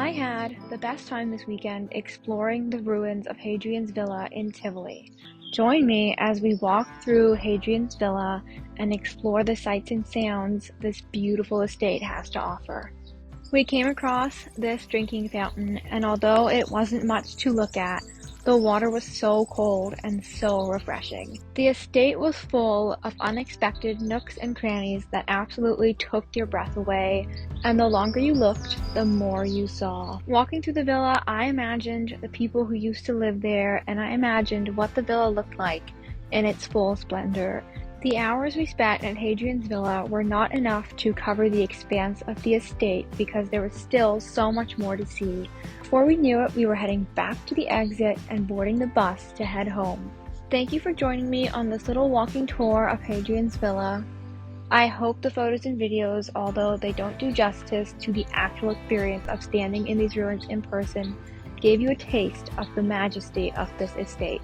I had the best time this weekend exploring the ruins of Hadrian's villa in Tivoli. Join me as we walk through Hadrian's villa and explore the sights and sounds this beautiful estate has to offer. We came across this drinking fountain, and although it wasn't much to look at, the water was so cold and so refreshing. The estate was full of unexpected nooks and crannies that absolutely took your breath away, and the longer you looked, the more you saw. Walking through the villa, I imagined the people who used to live there, and I imagined what the villa looked like in its full splendor. The hours we spent at Hadrian's villa were not enough to cover the expanse of the estate because there was still so much more to see. Before we knew it, we were heading back to the exit and boarding the bus to head home. Thank you for joining me on this little walking tour of Hadrian's villa. I hope the photos and videos, although they don't do justice to the actual experience of standing in these ruins in person, gave you a taste of the majesty of this estate.